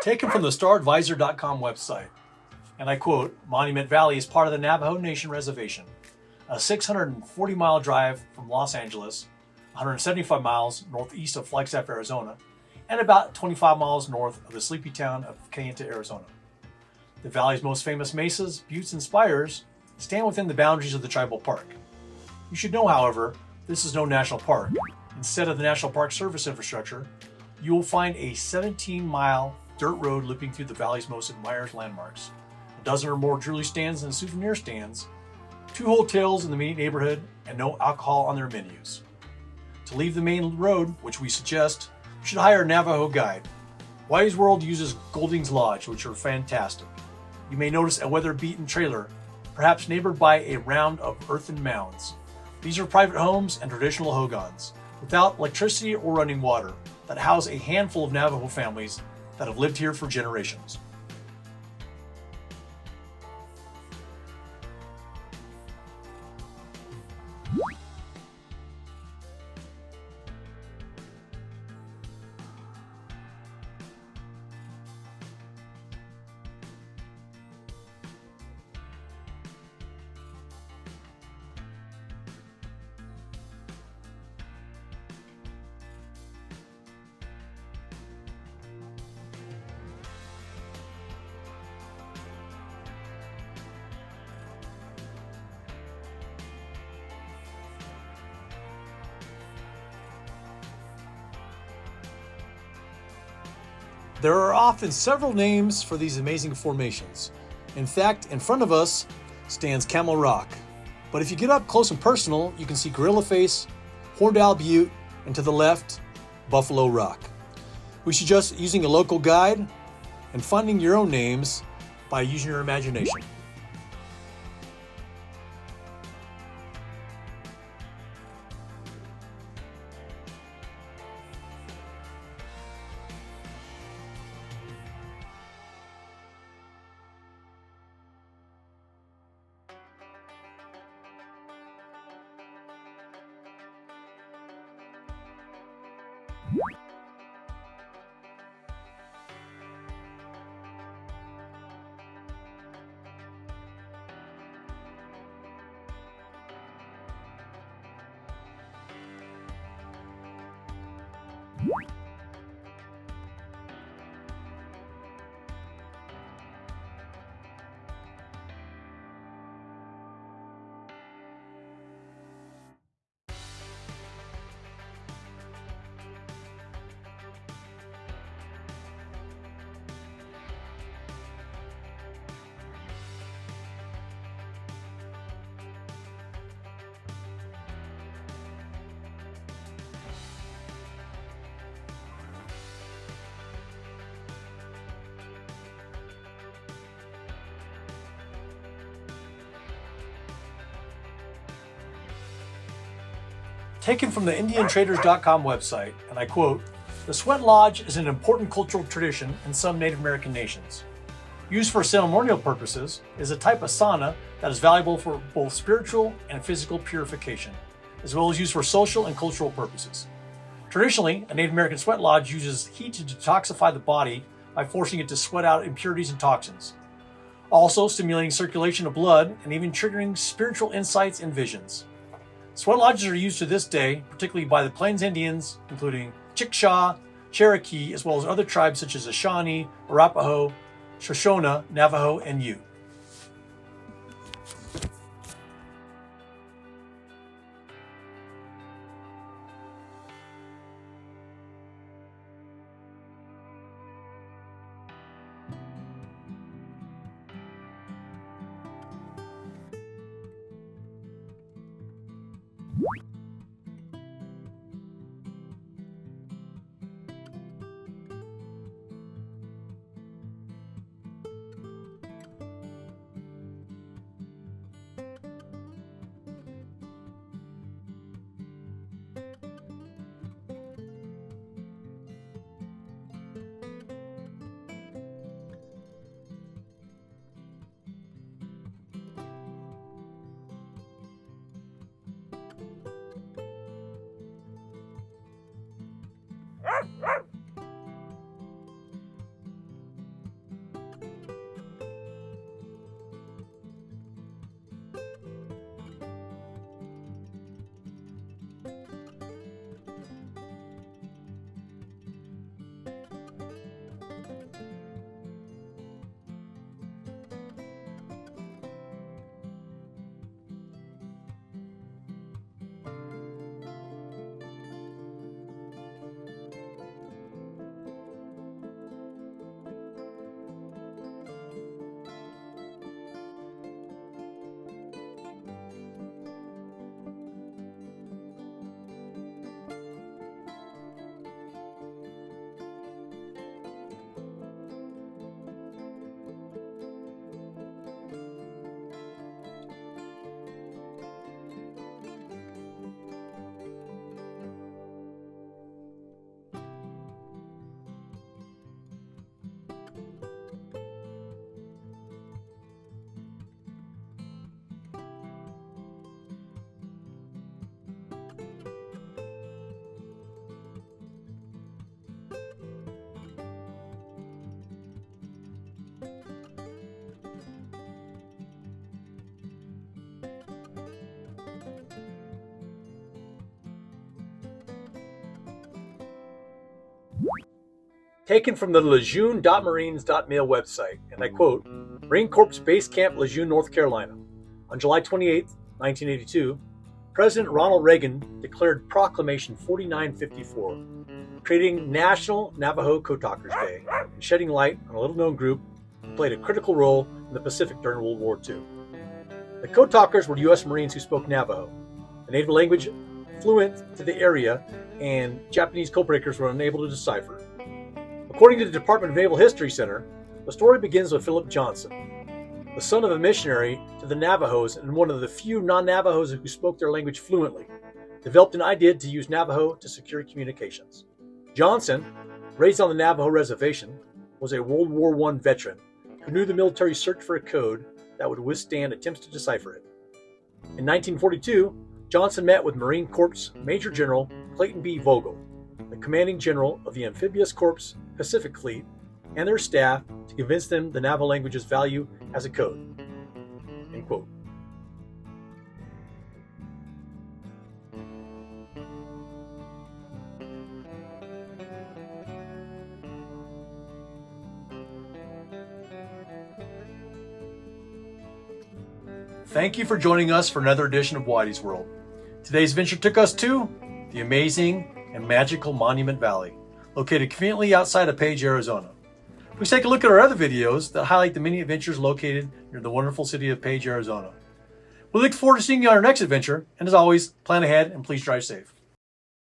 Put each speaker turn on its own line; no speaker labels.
Taken from the StarAdvisor.com website, and I quote, Monument Valley is part of the Navajo Nation Reservation, a 640-mile drive from Los Angeles, 175 miles northeast of Flagstaff, Arizona, and about 25 miles north of the sleepy town of Kayenta, Arizona. The valley's most famous mesas, buttes, and spires stand within the boundaries of the tribal park. You should know, however, this is no national park. Instead of the National Park Service infrastructure, you will find a 17-mile dirt road looping through the valley's most admired landmarks, a dozen or more jewelry stands and souvenir stands, 2 hotels in the immediate neighborhood, and no alcohol on their menus. To leave the main road, which we suggest, you should hire a Navajo guide. Whitey's World uses Golding's Lodge, which are fantastic. You may notice a weather-beaten trailer, perhaps neighbored by a round of earthen mounds. These are private homes and traditional hogans, without electricity or running water, that house a handful of Navajo families that have lived here for generations. There are often several names for these amazing formations. In fact, in front of us stands Camel Rock. But if you get up close and personal, you can see Gorilla Face, Horned Owl Butte, and to the left, Buffalo Rock. We suggest using a local guide and finding your own names by using your imagination. Taken from the IndianTraders.com website, and I quote, the Sweat Lodge is an important cultural tradition in some Native American nations. Used for ceremonial purposes, it is a type of sauna that is valuable for both spiritual and physical purification, as well as used for social and cultural purposes. Traditionally, a Native American sweat lodge uses heat to detoxify the body by forcing it to sweat out impurities and toxins, also stimulating circulation of blood and even triggering spiritual insights and visions. Sweat lodges are used to this day, particularly by the Plains Indians, including Chickasaw, Cherokee, as well as other tribes such as the Shawnee, Arapaho, Shoshone, Navajo, and Ute. taken from the Lejeune.Marines.mil website, and I quote, Marine Corps Base Camp, Lejeune, North Carolina. On July 28, 1982, President Ronald Reagan declared Proclamation 4954, creating National Navajo Code Talkers Day and shedding light on a little-known group who played a critical role in the Pacific during World War II. The Code Talkers were U.S. Marines who spoke Navajo, a native language fluent to the area, and Japanese codebreakers were unable to decipher. According to the Department of Naval History Center, the story begins with Philip Johnson, the son of a missionary to the Navajos and one of the few non-Navajos who spoke their language fluently, developed an idea to use Navajo to secure communications. Johnson, raised on the Navajo reservation, was a World War I veteran who knew the military searched for a code that would withstand attempts to decipher it. In 1942, Johnson met with Marine Corps Major General Clayton B. Vogel, the commanding general of the Amphibious Corps Pacific Fleet, and their staff to convince them the Navajo language's value as a code. End quote. Thank you for joining us for another edition of Whitey's World. Today's adventure took us to the amazing and magical Monument Valley, located conveniently outside of Page, Arizona. Please take a look at our other videos that highlight the many adventures located near the wonderful city of Page, Arizona. We look forward to seeing you on our next adventure, and as always, plan ahead and please drive safe.